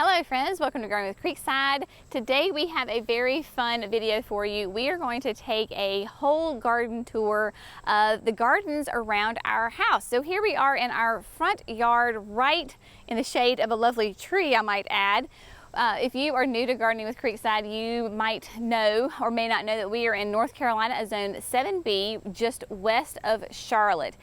Hello friends, welcome to Growing with Creekside. Today we have a very fun video for you. We are going to take a whole garden tour of the gardens around our house. So here we are in our front yard, right in the shade of a lovely tree, I might add. If you are new to Gardening with Creekside, you might know or may not know that we are in North Carolina, Zone 7B, just west of Charlotte.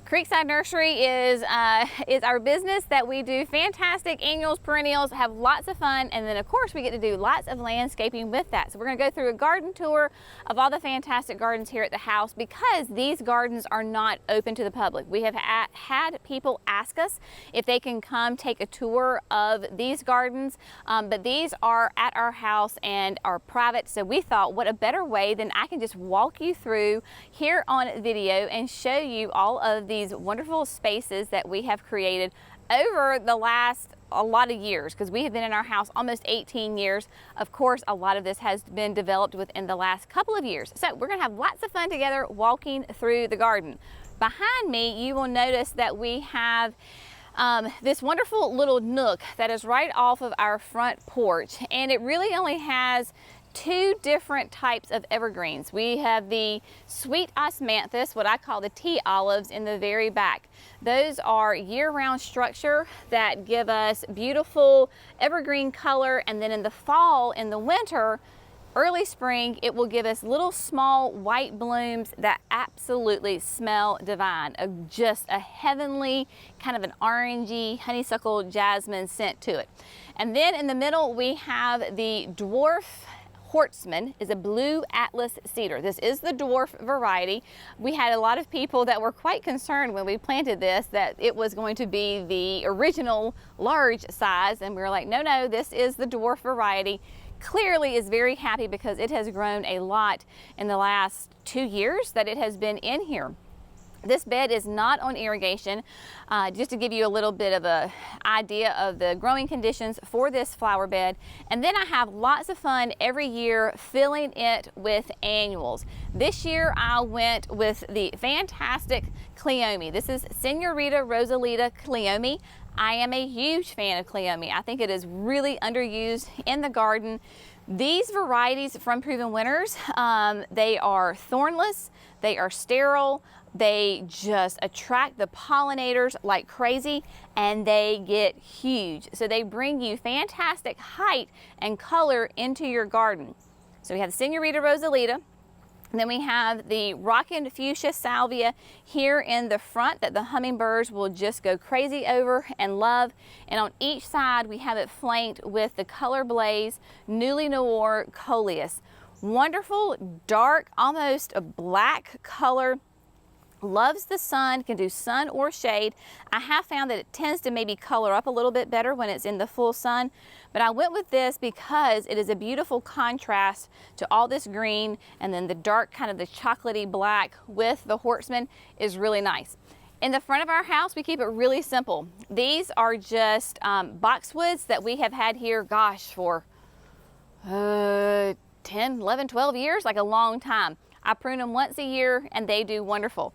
Creekside Nursery is our business that we do fantastic annuals, perennials, have lots of fun, and then of course we get to do lots of landscaping with that. So we're going to go through a garden tour of all the fantastic gardens here at the house because these gardens are not open to the public. We have had people ask us if they can come take a tour of these gardens, but these are at our house and are private. So we thought, what a better way than I can just walk you through here on video and show you all of these wonderful spaces that we have created over the last a lot of years, because we have been in our house almost 18 years. Of course, a lot of this has been developed within the last couple of years. So we're going to have lots of fun together walking through the garden. Behind me, you will notice that we have this wonderful little nook that is right off of our front porch, and it really only has two different types of evergreens. We have the sweet osmanthus, what I call the tea olives, in the very back. Those are year-round structure that give us beautiful evergreen color, and then in the fall, in the winter, early spring, it will give us little small white blooms that absolutely smell divine. Just a heavenly kind of an orangey honeysuckle jasmine scent to it. And then in the middle we have the dwarf Hortsman, is a blue atlas cedar. This is the dwarf variety. We had a lot of people that were quite concerned when we planted this that it was going to be the original large size, and we were like, no, this is the dwarf variety. Clearly is very happy because it has grown a lot in the last 2 years that it has been in here. This bed is not on irrigation, just to give you a little bit of an idea of the growing conditions for this flower bed. And then I have lots of fun every year filling it with annuals. This year I went with the fantastic Cleome. This is Senorita Rosalita Cleome. I am a huge fan of Cleome. I think it is really underused in the garden. These varieties from Proven Winners, they are thornless, they are sterile, they just attract the pollinators like crazy, and they get huge. So they bring you fantastic height and color into your garden. So we have Senorita Rosalita. Then we have the Rockin' Fuchsia Salvia here in the front that the hummingbirds will just go crazy over and love. And on each side we have it flanked with the Color Blaze Newly Noir Coleus. Wonderful, dark, almost a black color. Loves the sun, can do sun or shade. I have found that it tends to maybe color up a little bit better when it's in the full sun, but I went with this because it is a beautiful contrast to all this green, and then the dark kind of the chocolatey black with the Hortsman is really nice. In the front of our house, we keep it really simple. These are just boxwoods that we have had here, gosh, for 10, 11, 12 years, like a long time. I prune them once a year and they do wonderful.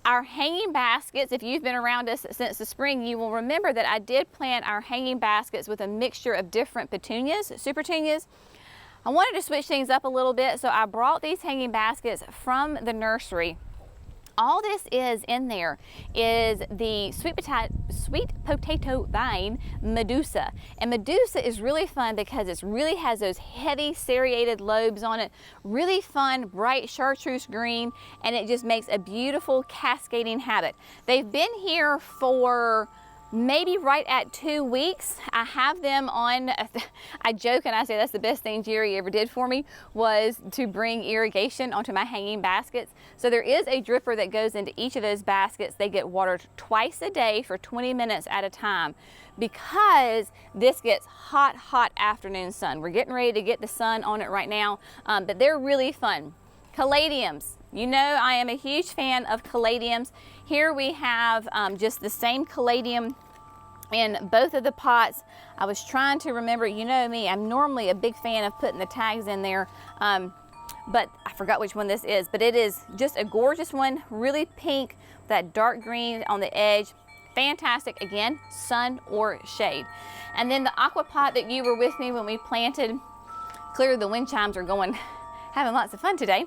Our hanging baskets, if you've been around us since the spring, you will remember that I did plant our hanging baskets with a mixture of different petunias, supertunias. I wanted to switch things up a little bit, so I brought these hanging baskets from the nursery. All this is in there is the sweet potato vine Medusa. And Medusa is really fun because it really has those heavy serrated lobes on it. Really fun, bright chartreuse green, and it just makes a beautiful cascading habit. They've been here for maybe right at 2 weeks. I have them on, I joke and I say that's the best thing Jerry ever did for me, was to bring irrigation onto my hanging baskets. So there is a dripper that goes into each of those baskets. They get watered twice a day for 20 minutes at a time because this gets hot afternoon sun. We're getting ready to get the sun on it right now, but they're really fun. Caladiums. You know I am a huge fan of caladiums. Here we have just the same caladium in both of the pots. I was trying to remember, you know me, I'm normally a big fan of putting the tags in there, but I forgot which one this is, but it is just a gorgeous one, really pink, that dark green on the edge. Fantastic, again, sun or shade. And then the aqua pot that you were with me when we planted, clearly the wind chimes are going, having lots of fun today.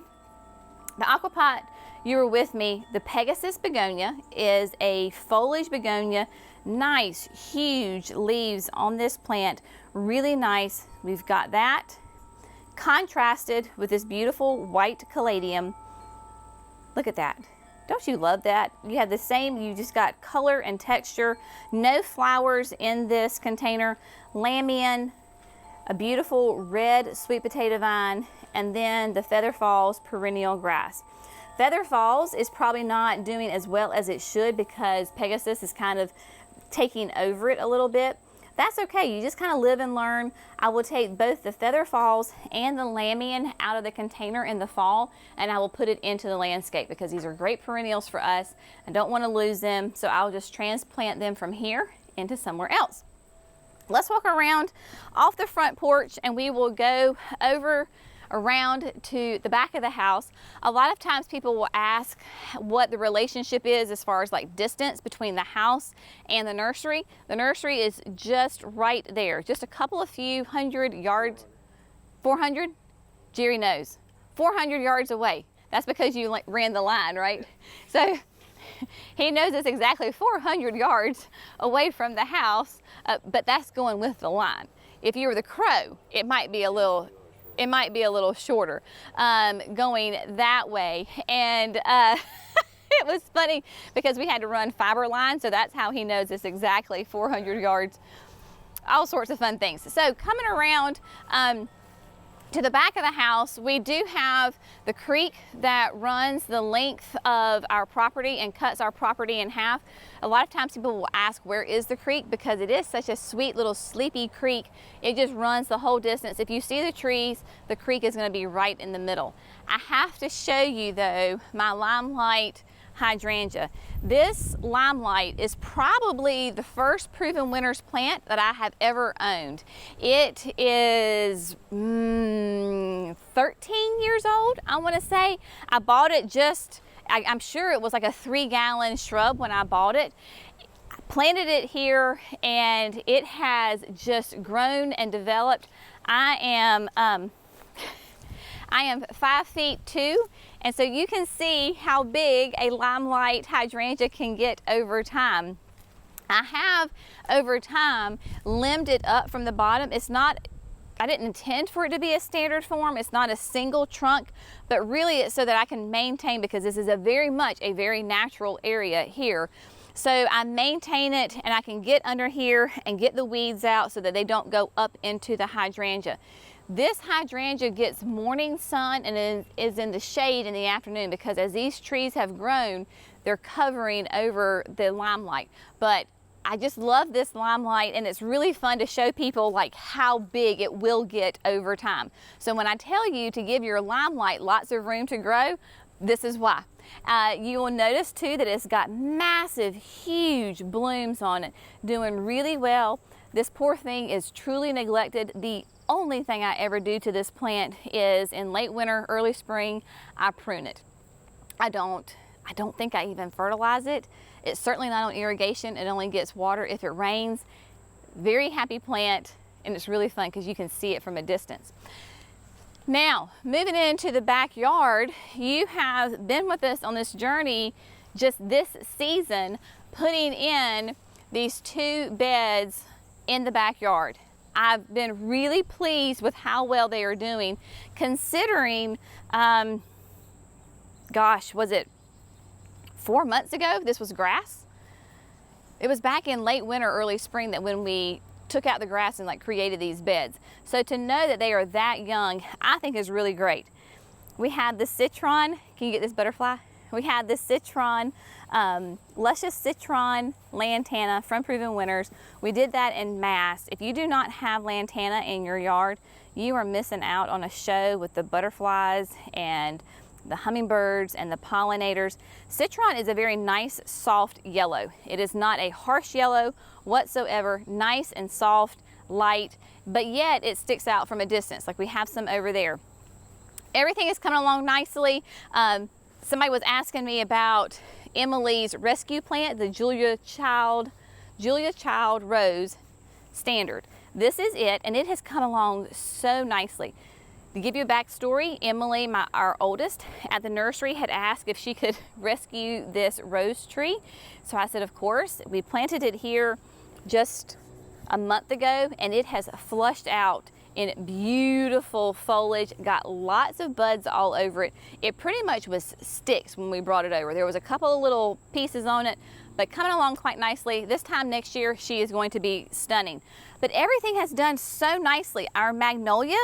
The aqua pot you were with me, the Pegasus begonia is a foliage begonia, nice, huge leaves on this plant, really nice. We've got that contrasted with this beautiful white caladium. Look at that. Don't you love that? You have the same, you just got color and texture. No flowers in this container. Lamian, a beautiful red sweet potato vine, and then the Feather Falls perennial grass. Feather Falls is probably not doing as well as it should because Pegasus is kind of taking over it a little bit. That's okay, you just kind of live and learn. I will take both the Feather Falls and the Lamian out of the container in the fall, and I will put it into the landscape because these are great perennials for us. I don't want to lose them, so I'll just transplant them from here into somewhere else. Let's walk around off the front porch and we will go over around to the back of the house. A lot of times people will ask what the relationship is as far as like distance between the house and the nursery. The nursery is just right there, just a couple of few hundred yards. 400? Jerry knows. 400 yards away. That's because you ran the line, right? So he knows it's exactly 400 yards away from the house, but that's going with the line. If you were the crow, it might be a little shorter going that way. And it was funny because we had to run fiber line, so that's how he knows it's exactly 400 yards. All sorts of fun things. So coming around to the back of the house, we do have the creek that runs the length of our property and cuts our property in half. A lot of times people will ask, where is the creek? Because it is such a sweet little sleepy creek. It just runs the whole distance. If you see the trees, the creek is going to be right in the middle. I have to show you though my Limelight hydrangea. This Limelight is probably the first Proven Winners plant that I have ever owned. It is 13 years old, I want to say. I bought it I'm sure it was like a 3-gallon shrub when I bought it. I planted it here and it has just grown and developed. I am 5'2", and so you can see how big a Limelight hydrangea can get over time. I have over time limbed it up from the bottom. I didn't intend for it to be a standard form. It's not a single trunk, but really it's so that I can maintain, because this is very much a very natural area here. So I maintain it and I can get under here and get the weeds out so that they don't go up into the hydrangea. This hydrangea gets morning sun and is in the shade in the afternoon, because as these trees have grown, they're covering over the Limelight. But I just love this Limelight, and it's really fun to show people like how big it will get over time. So when I tell you to give your Limelight lots of room to grow, this is why. You will notice too that it's got massive, huge blooms on it, doing really well. This poor thing is truly neglected. The only thing I ever do to this plant is in late winter, early spring, I prune it. I don't think I even fertilize it. It's certainly not on irrigation. It only gets water if it rains. Very happy plant, and it's really fun because you can see it from a distance. Now, moving into the backyard, you have been with us on this journey just this season, putting in these 2 beds in the backyard. I've been really pleased with how well they are doing, considering, gosh, was it 4 months ago this was grass? It was back in late winter, early spring that when we took out the grass and created these beds. So to know that they are that young, I think is really great. We had the citron, can you get this butterfly? We had this citron, luscious citron lantana from Proven Winners. We did that in mass. If you do not have lantana in your yard, you are missing out on a show with the butterflies and the hummingbirds and the pollinators. Citron is a very nice, soft yellow. It is not a harsh yellow whatsoever, nice and soft, light, but yet it sticks out from a distance, like we have some over there. Everything is coming along nicely. Somebody was asking me about Emily's rescue plant, the Julia Child Rose Standard. This is it, and it has come along so nicely. To give you a backstory, Emily, our oldest at the nursery, had asked if she could rescue this rose tree. So I said, of course. We planted it here just a month ago, and it has flushed out in beautiful foliage, got lots of buds all over it. It pretty much was sticks when we brought it over. There was a couple of little pieces on it, but coming along quite nicely. This time next year, she is going to be stunning. But everything has done so nicely. Our magnolia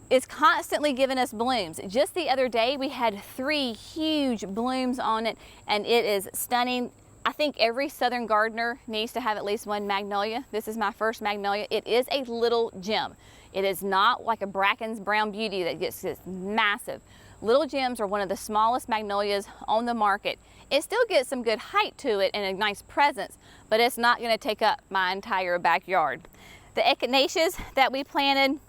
is constantly giving us blooms. Just the other day, we had 3 huge blooms on it, and it is stunning. I think every southern gardener needs to have at least one magnolia. This is my first magnolia. It is a little gem. It is not like a Bracken's Brown Beauty that gets this massive. Little gems are one of the smallest magnolias on the market. It still gets some good height to it and a nice presence, but it's not going to take up my entire backyard. The echinaceas that we planted,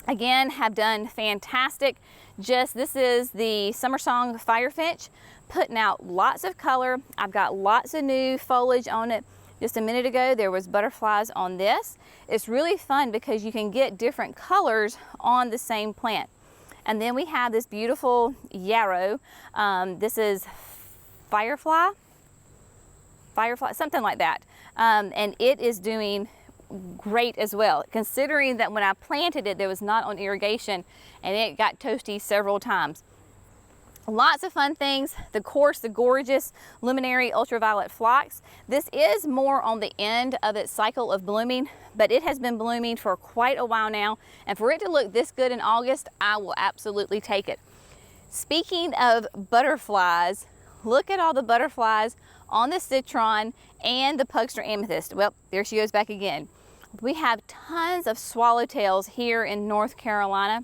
again, have done fantastic. This is the Summer Song Firefinch, putting out lots of color. I've got lots of new foliage on it. Just a minute ago, there was butterflies on this. It's really fun because you can get different colors on the same plant. And then we have this beautiful yarrow. This is Firefly, something like that. And it is doing great as well, considering that when I planted it, there was not on irrigation and it got toasty several times. Lots of fun things. Of course, the gorgeous luminary ultraviolet phlox. This is more on the end of its cycle of blooming, but it has been blooming for quite a while now. And for it to look this good in August, I will absolutely take it. Speaking of butterflies, look at all the butterflies on the citron and the Pugster amethyst. Well, there she goes back again. We have tons of swallowtails here in North Carolina,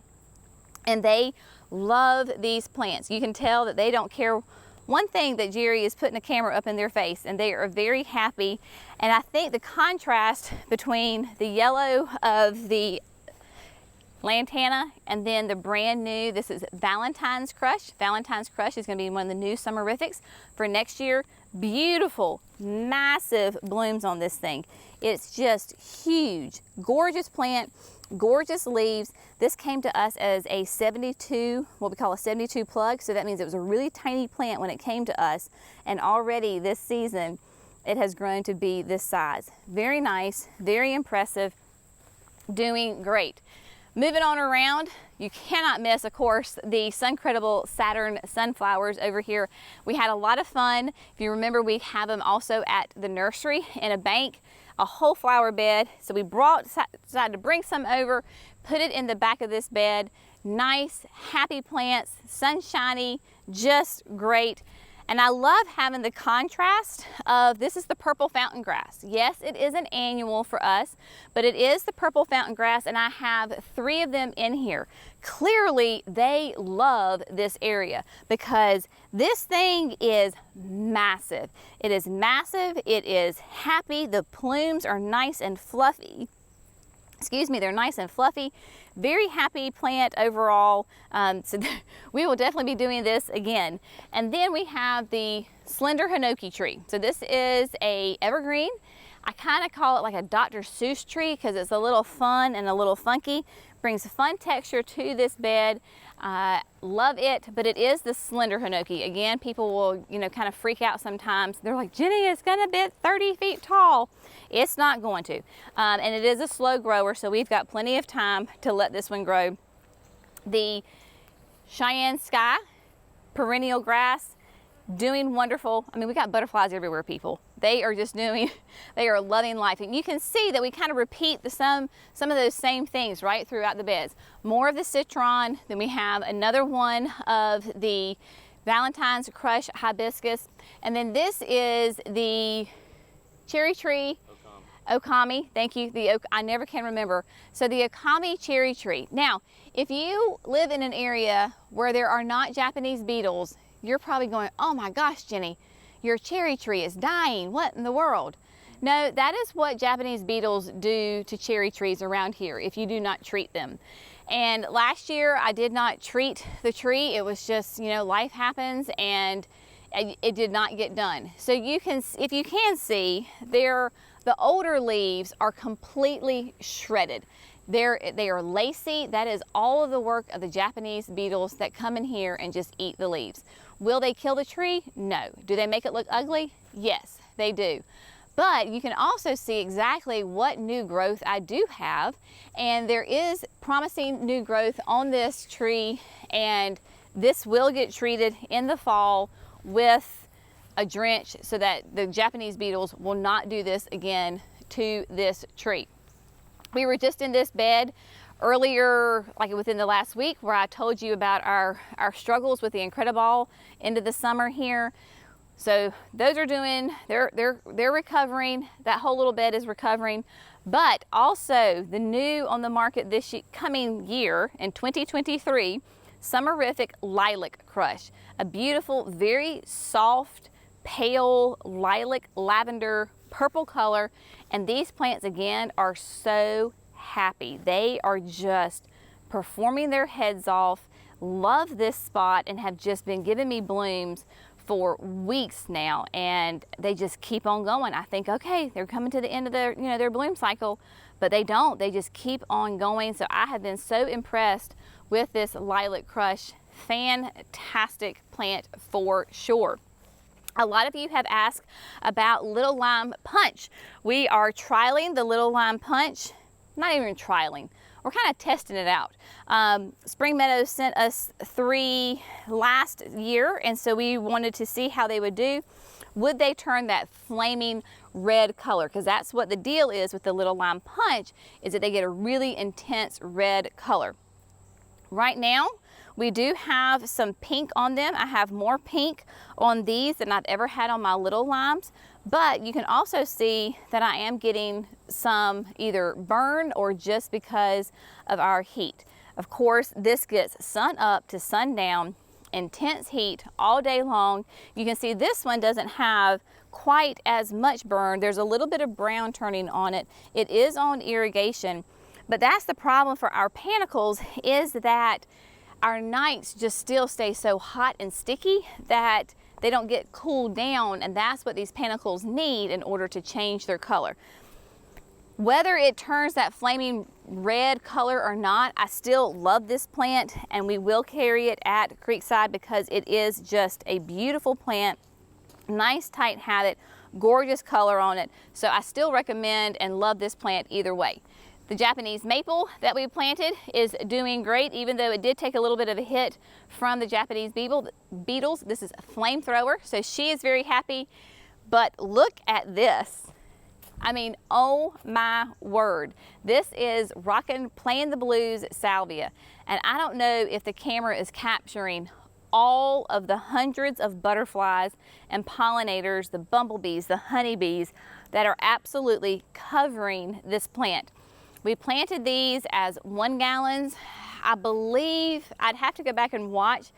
and they love these plants. You can tell that they don't care one thing that Jerry is putting a camera up in their face, and they are very happy. And I think the contrast between the yellow of the lantana and then the brand new, this is Valentine's Crush. Valentine's Crush is going to be one of the new Summerifics for next year. Beautiful, massive blooms on this thing. It's just huge, gorgeous plant, gorgeous leaves. This came to us as a 72, what we call a 72 plug. So that means it was a really tiny plant when it came to us. And already this season, it has grown to be this size. Very nice, very impressive, doing great. Moving on around, you cannot miss, of course, the Suncredible Saturn sunflowers over here. We had a lot of fun. If you remember, we have them also at the nursery in a bank, a whole flower bed. So we decided to bring some over, put it in the back of this bed. Nice, happy plants, sunshiny, just great. And I love having the contrast of, this is the purple fountain grass. Yes, it is an annual for us, but it is the purple fountain grass, and I have 3 of them in here. Clearly, they love this area because this thing is massive. It is massive, it is happy, the plumes are nice and fluffy. Excuse me, they're nice and fluffy. Very happy plant overall. So we will definitely be doing this again. And then we have the slender hinoki tree. So this is a evergreen. I kind of call it like a Dr. Seuss tree because it's a little fun and a little funky. Brings fun texture to this bed. Love it, but it is the slender hinoki. Again, people will, kind of freak out sometimes. They're like, Jenny, it's gonna be 30 feet tall. It's not going to. And it is a slow grower, so we've got plenty of time to let this one grow. The Cheyenne Sky, perennial grass, doing wonderful. I mean, we got butterflies everywhere, people. They are just they are loving life. And you can see that we kind of repeat some of those same things right throughout the beds. More of the citron, then we have another one of the Valentine's Crush hibiscus. And then this is the cherry tree. Okami, thank you. I never can remember. So the Okami cherry tree. Now, if you live in an area where there are not Japanese beetles, you're probably going, oh my gosh, Jenny, your cherry tree is dying. What in the world? No, that is what Japanese beetles do to cherry trees around here if you do not treat them. And last year I did not treat the tree. It was just, life happens, and it did not get done. So you can, if you can see, the older leaves are completely shredded. They are lacy. That is all of the work of the Japanese beetles that come in here and just eat the leaves. Will they kill the tree? No. Do they make it look ugly? Yes, they do. But you can also see exactly what new growth I do have, and there is promising new growth on this tree, and this will get treated in the fall with a drench so that the Japanese beetles will not do this again to this tree. We were just in this bed earlier, like within the last week, where I told you about our struggles with the Incredible into the summer here. So those are doing, they're recovering. That whole little bed is recovering. But also the new on the market this coming year in 2023, Summerific Lilac Crush. A beautiful, very soft, pale lilac, lavender, purple color. And these plants again are so happy. They are just performing their heads off. Love this spot and have just been giving me blooms for weeks now, and they just keep on going. I think, okay, they're coming to the end of their, their bloom cycle, but they don't. They just keep on going. So I have been so impressed with this Lilac Crush. Fantastic plant for sure. A lot of you have asked about Little Lime Punch. We are trialing the Little Lime Punch. Not even trialing. We're kind of testing it out. Spring Meadows sent us 3 last year, and so we wanted to see how they would do. Would they turn that flaming red color? Because that's what the deal is with the Little Lime Punch, is that they get a really intense red color. Right now, we do have some pink on them. I have more pink on these than I've ever had on my little limes, but you can also see that I am getting some either burn or just because of our heat. Of course, this gets sun up to sundown, intense heat all day long. You can see this one doesn't have quite as much burn. There's a little bit of brown turning on it. It is on irrigation, but that's the problem for our panicles, is that our nights just still stay so hot and sticky that they don't get cooled down, and that's what these panicles need in order to change their color. Whether it turns that flaming red color or not, I still love this plant, and we will carry it at Creekside because it is just a beautiful plant. Nice tight habit, gorgeous color on it. So I still recommend and love this plant either way. The Japanese maple that we planted is doing great, even though it did take a little bit of a hit from the Japanese beetles. This is a flamethrower, so she is very happy. But look at this. I mean, oh my word. This is playing the blues Salvia. And I don't know if the camera is capturing all of the hundreds of butterflies and pollinators, the bumblebees, the honeybees that are absolutely covering this plant. We planted these as 1 gallons. I believe, I'd have to go back and watch.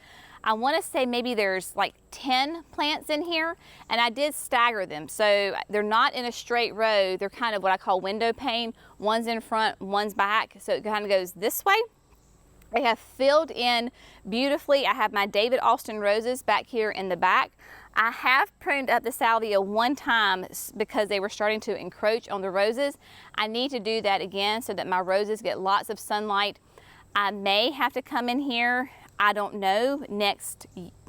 I want to say maybe there's like 10 plants in here, and I did stagger them. So they're not in a straight row. They're kind of what I call window pane. One's in front, one's back. So it kind of goes this way. They have filled in beautifully. I have my David Austin roses back here in the back. I have pruned up the salvia one time because they were starting to encroach on the roses. I need to do that again so that my roses get lots of sunlight. I may have to come in here, I don't know,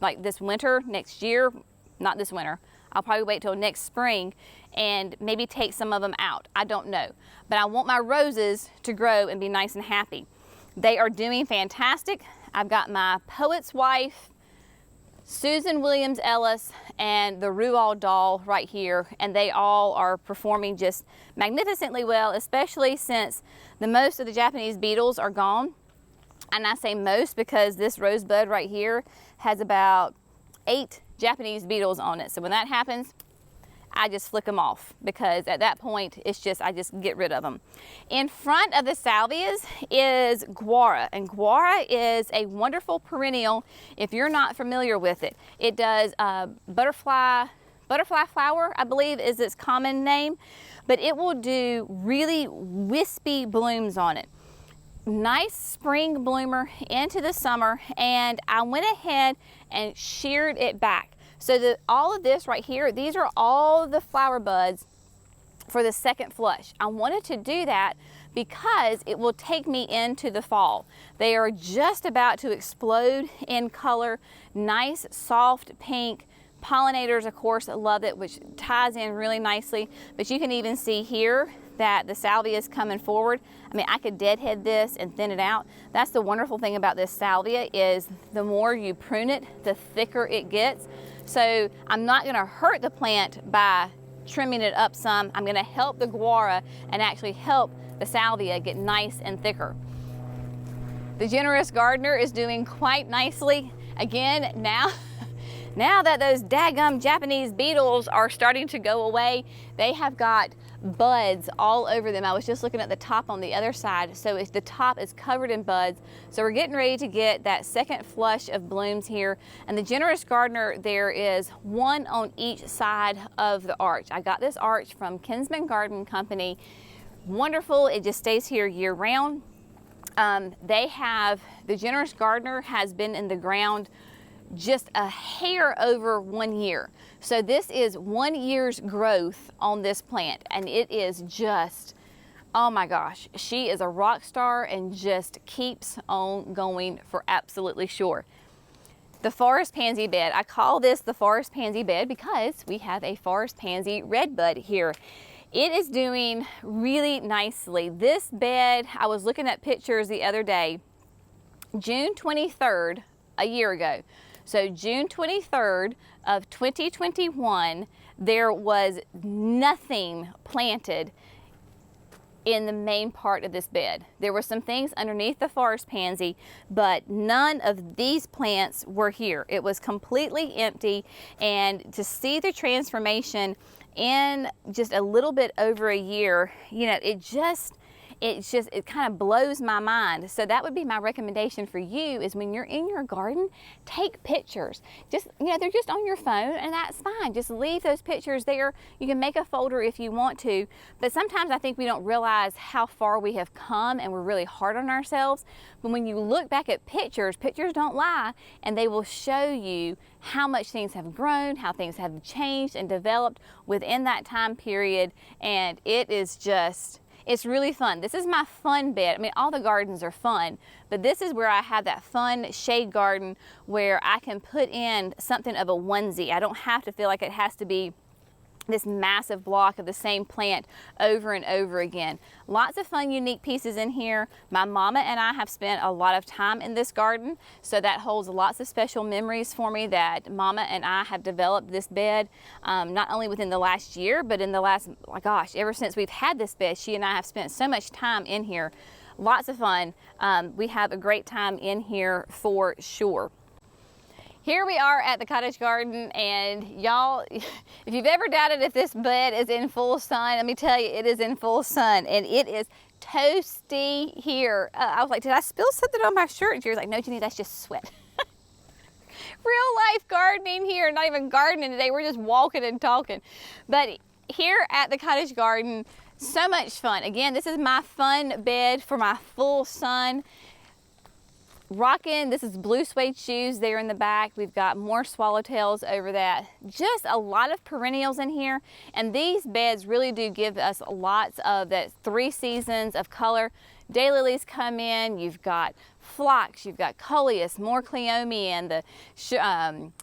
like this winter, next year, not this winter. I'll probably wait till next spring and maybe take some of them out. I don't know. But I want my roses to grow and be nice and happy. They are doing fantastic. I've got my Poet's Wife, Susan Williams Ellis, and the Ruald doll right here, and they all are performing just magnificently well, especially since most of the Japanese beetles are gone. And I say most because this rosebud right here has about 8 Japanese beetles on it. So when that happens, I just flick them off, because at that point it's just, I just get rid of them. In front of the salvias is guara, and guara is a wonderful perennial if you're not familiar with it. It does butterfly flower, I believe is its common name, but it will do really wispy blooms on it. Nice spring bloomer into the summer, and I went ahead and sheared it back. So all of this right here, these are all the flower buds for the second flush. I wanted to do that because it will take me into the fall. They are just about to explode in color, nice soft pink. Pollinators, of course, love it, which ties in really nicely. But you can even see here that the salvia is coming forward. I mean, I could deadhead this and thin it out. That's the wonderful thing about this salvia, is the more you prune it, the thicker it gets. So I'm not gonna hurt the plant by trimming it up some. I'm gonna help the guara and actually help the salvia get nice and thicker. The generous gardener is doing quite nicely. Again, now that those daggum Japanese beetles are starting to go away, they have got buds all over them. I was just looking at the top on the other side. So if the top is covered in buds, so we're getting ready to get that second flush of blooms here. And the generous gardener, there is one on each side of the arch. I got this arch from Kinsman Garden Company. Wonderful, it just stays here year round. The generous gardener has been in the ground just a hair over 1 year. So this is 1 year's growth on this plant, and it is just, oh my gosh, she is a rock star and just keeps on going for absolutely sure. The forest pansy bed, I call this the forest pansy bed because we have a forest pansy redbud here. It is doing really nicely. This bed, I was looking at pictures the other day, June 23rd, a year ago. So June 23rd of 2021, there was nothing planted in the main part of this bed. There were some things underneath the forest pansy, but none of these plants were here. It was completely empty, and to see the transformation in just a little bit over a year, you know, it kind of blows my mind. So that would be my recommendation for you, is when you're in your garden, take pictures. Just, you know, they're just on your phone, and that's fine. Just leave those pictures there. You can make a folder if you want to, but sometimes I think we don't realize how far we have come, and we're really hard on ourselves. But when you look back at pictures, pictures don't lie, and they will show you how much things have grown, how things have changed and developed within that time period. And it is just, it's really fun. This is my fun bed. I mean, all the gardens are fun, but this is where I have that fun shade garden where I can put in something of a onesie. I don't have to feel like it has to be this massive block of the same plant over and over again. Lots of fun, unique pieces in here. My mama and I have spent a lot of time in this garden, so that holds lots of special memories for me, that mama and I have developed this bed, not only within the last year, but in the last, oh gosh, ever since we've had this bed, she and I have spent so much time in here. Lots of fun. We have a great time in here for sure. Here we are at the cottage garden, and y'all, if you've ever doubted if this bed is in full sun, let me tell you, it is in full sun, and it is toasty here. I was like, did I spill something on my shirt? And she was like, no, Jenny, that's just sweat. Real life gardening here, not even gardening today, we're just walking and talking. But here at the cottage garden, so much fun. Again, this is my fun bed for my full sun. Rocking, this is blue suede shoes there in the back. We've got more swallowtails over that. Just a lot of perennials in here. And these beds really do give us lots of that 3 seasons of color. Daylilies come in, you've got phlox, you've got coleus, more cleome, and the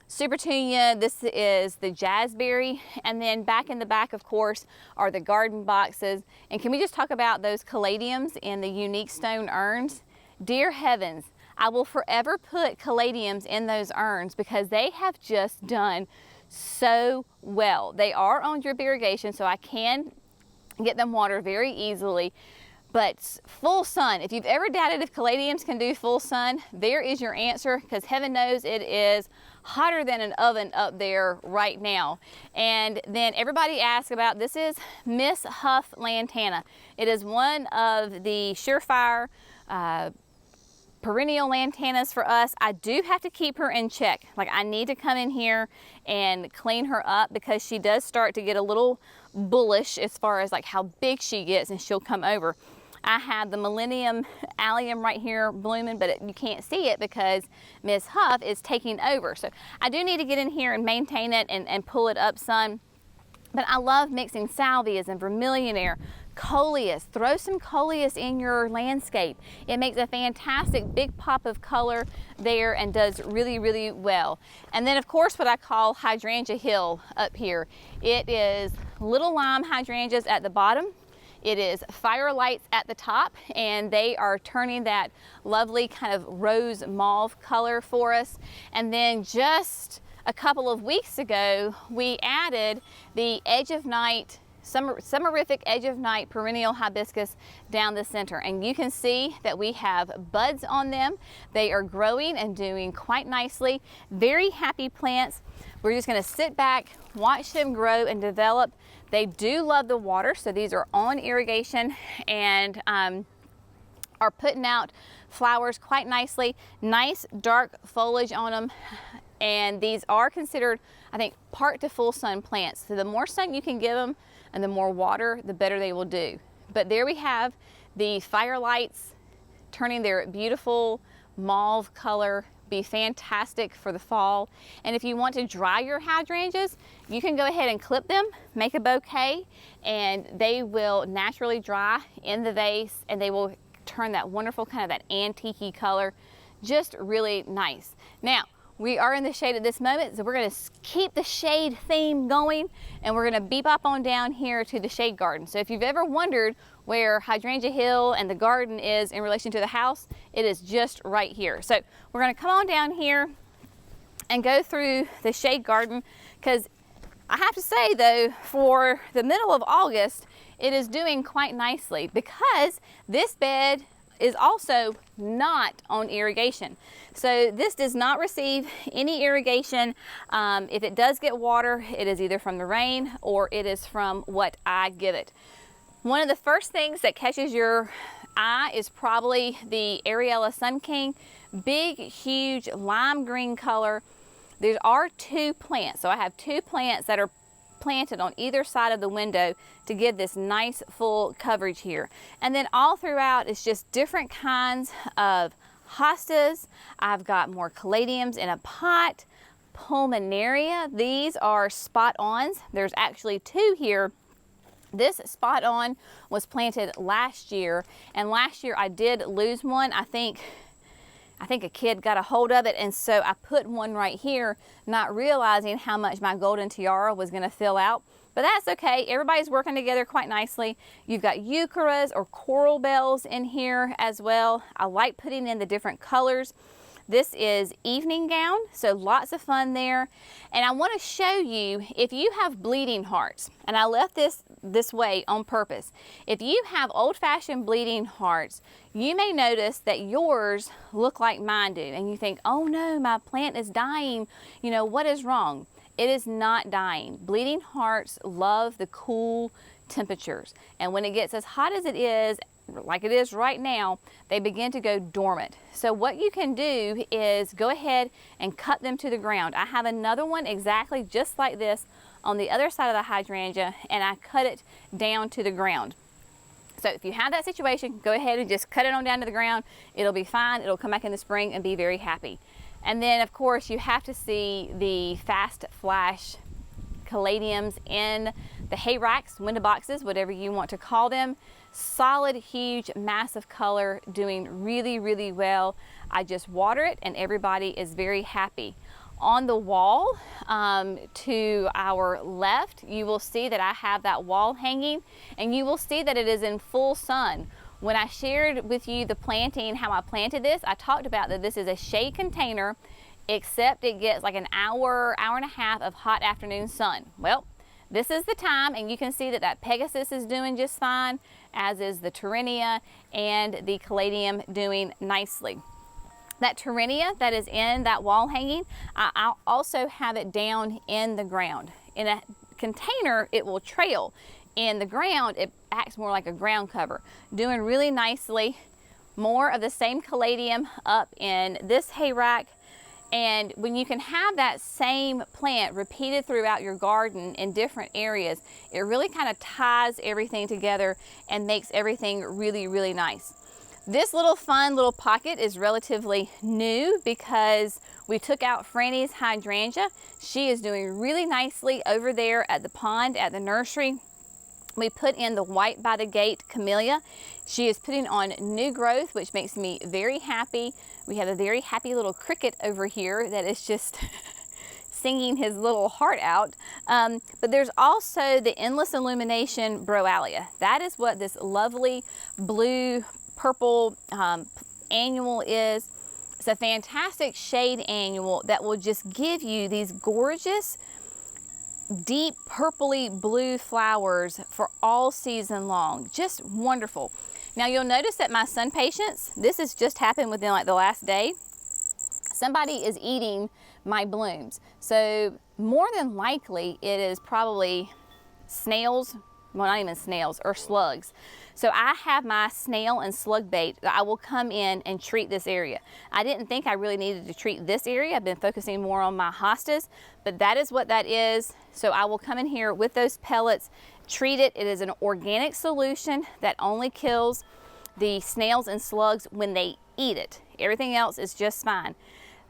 supertunia. This is the jazzberry. And then back in the back, of course, are the garden boxes. And can we just talk about those caladiums in the unique stone urns? Dear heavens, I will forever put caladiums in those urns because they have just done so well. They are on drip irrigation, so I can get them watered very easily. But full sun, if you've ever doubted if caladiums can do full sun, there is your answer, because heaven knows it is hotter than an oven up there right now. And then everybody asks about, this is Miss Huff Lantana. It is one of the surefire perennial lantanas for us. I do have to keep her in check. Like, I need to come in here and clean her up because she does start to get a little bullish as far as like how big she gets, and she'll come over. I have the Millennium Allium right here blooming, but you can't see it because Miss Huff is taking over. So I do need to get in here and maintain it and pull it up some. But I love mixing salvias and vermillionaire, coleus. Throw some coleus in your landscape. It makes a fantastic big pop of color there and does really, really well. And then of course what I call hydrangea hill up here. It is little lime hydrangeas at the bottom. It is firelights at the top, and they are turning that lovely kind of rose mauve color for us. And then just a couple of weeks ago, we added the Edge of Night, Summerific Edge of Night perennial hibiscus down the center. And you can see that we have buds on them. They are growing and doing quite nicely. Very happy plants. We're just gonna sit back, watch them grow and develop. They do love the water, so these are on irrigation and are putting out flowers quite nicely. Nice dark foliage on them. And these are considered, I think, part to full sun plants. So the more sun you can give them and the more water, the better they will do. But there we have the firelights turning their beautiful mauve color. Be fantastic for the fall. And if you want to dry your hydrangeas, you can go ahead and clip them, make a bouquet, and they will naturally dry in the vase, and they will turn that wonderful kind of that antique-y color. Just really nice. Now, we are in the shade at this moment, so we're going to keep the shade theme going, and we're going to bebop on down here to the shade garden. So if you've ever wondered where Hydrangea Hill and the garden is in relation to the house, it is just right here. So we're going to come on down here and go through the shade garden, because I have to say though, for the middle of August, it is doing quite nicely because this bed is also not on irrigation. So this does not receive any irrigation. If it does get water, it is either from the rain or it is from what I give it. One of the first things that catches your eye is probably the Ariella Sun King. Big, huge lime green color. There are two plants. So I have two plants that are planted on either side of the window to give this nice full coverage here. And then all throughout it's just different kinds of hostas. I've got more caladiums in a pot, pulmonaria. These are spot-ons. There's actually two here. This spot on was planted last year, and last year I did lose one. I think a kid got a hold of it, and so I put one right here, not realizing how much my golden tiara was going to fill out. But that's okay. Everybody's working together quite nicely. You've got eucharas or coral bells in here as well. I like putting in the different colors. This is evening gown, so lots of fun there. And I want to show you, if you have bleeding hearts, and I left this way on purpose. If you have old-fashioned bleeding hearts, you may notice that yours look like mine do, and you think, oh no, my plant is dying. You know, what is wrong? It is not dying. Bleeding hearts love the cool temperatures, and when it gets as hot as it is, like it is right now, they begin to go dormant. So what you can do is go ahead and cut them to the ground. I have another one exactly just like this on the other side of the hydrangea, and I cut it down to the ground. So if you have that situation, go ahead and just cut it on down to the ground. It'll be fine. It'll come back in the spring and be very happy. And then of course you have to see the fast flash caladiums in the hay racks, window boxes, whatever you want to call them. Solid, huge, massive color, doing really, really well. I just water it and everybody is very happy. On the wall to our left, you will see that I have that wall hanging, and you will see that it is in full sun. When I shared with you the planting, how I planted this, I talked about that this is a shade container, except it gets like an hour, hour and a half of hot afternoon sun. Well, this is the time, and you can see that that Pegasus is doing just fine, as is the Terenia and the Caladium doing nicely. That Terenia that is in that wall hanging, I'll also have it down in the ground. In a container, it will trail. In the ground, it acts more like a ground cover. Doing really nicely. More of the same Caladium up in this hay rack. And when you can have that same plant repeated throughout your garden in different areas, it really kind of ties everything together and makes everything really, really nice. This little fun little pocket is relatively new because we took out Franny's hydrangea. She is doing really nicely over there at the pond at the nursery. We put in the white by the gate camellia. She is putting on new growth, which makes me very happy. We have a very happy little cricket over here that is just singing his little heart out. But there's also the Endless Illumination Broalia. That is what this lovely blue purple annual is. It's a fantastic shade annual that will just give you these gorgeous deep purpley blue flowers for all season long. Just wonderful. Now you'll notice that my sun patience, this has just happened within like the last day. Somebody is eating my blooms. So more than likely it is probably snails, well not even snails, or slugs. So I have my snail and slug bait that I will come in and treat this area. I didn't think I really needed to treat this area. I've been focusing more on my hostas, but that is what that is. So I will come in here with those pellets, treat it. It is an organic solution that only kills the snails and slugs when they eat it. Everything else is just fine.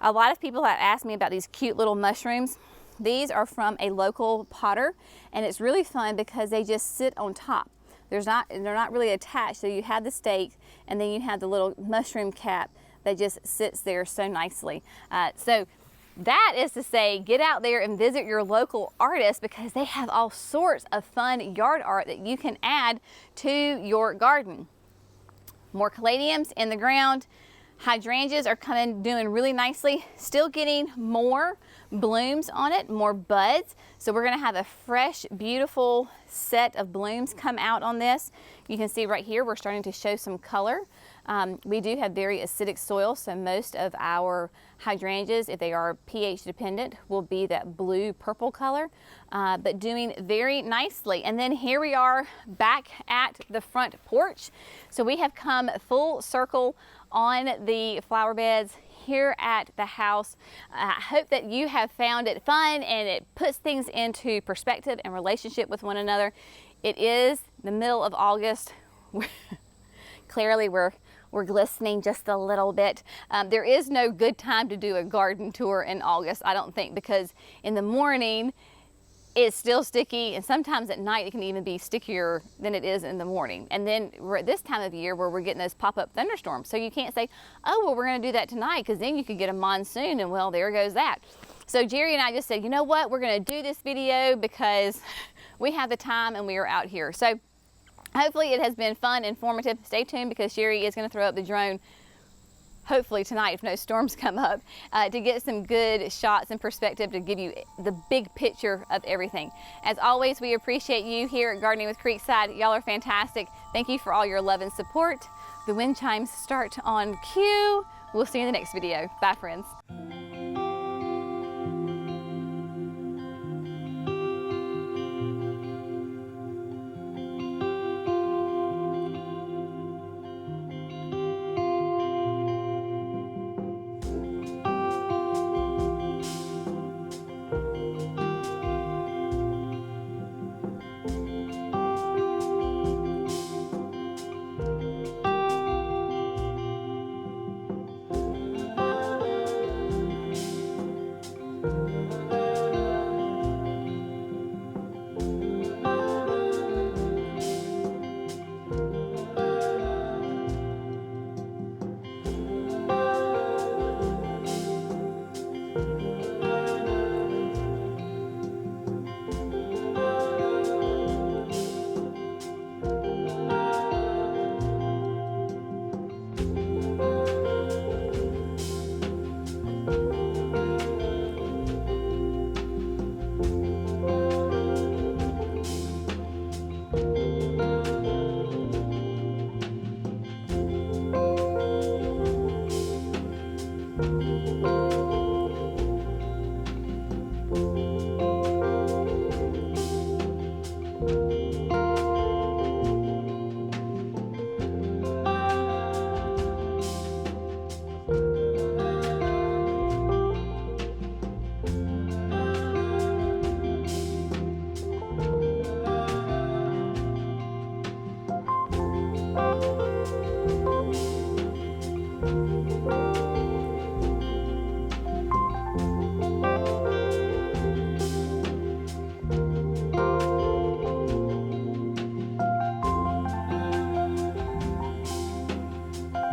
A lot of people have asked me about these cute little mushrooms. These are from a local potter, and it's really fun because they just sit on top. They're not really attached, so you have the stake and then you have the little mushroom cap that just sits there so nicely. So that is to say, get out there and visit your local artist because they have all sorts of fun yard art that you can add to your garden. More caladiums in the ground. Hydrangeas are doing really nicely, still getting more blooms on it, more buds. So we're gonna have a fresh, beautiful set of blooms come out on this. You can see right here, we're starting to show some color. We do have very acidic soil, so most of our hydrangeas, if they are pH dependent, will be that blue purple color, but doing very nicely. And then here we are back at the front porch. So we have come full circle on the flower beds here at the house. I hope that you have found it fun and it puts things into perspective and relationship with one another. It is the middle of August. Clearly we're glistening just a little bit. There is no good time to do a garden tour in August, I don't think, because in the morning it's still sticky, and sometimes at night it can even be stickier than it is in the morning. And then we're at this time of year where we're getting those pop-up thunderstorms. So you can't say, oh, well, we're gonna do that tonight, because then you could get a monsoon, and well, there goes that. So Jerry and I just said, you know what, we're gonna do this video because we have the time and we are out here. So hopefully it has been fun, informative. Stay tuned because Jerry is gonna throw up the drone hopefully tonight if no storms come up, to get some good shots and perspective to give you the big picture of everything. As always, we appreciate you here at Gardening with Creekside. Y'all are fantastic. Thank you for all your love and support. The wind chimes start on cue. We'll see you in the next video. Bye, friends.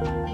you.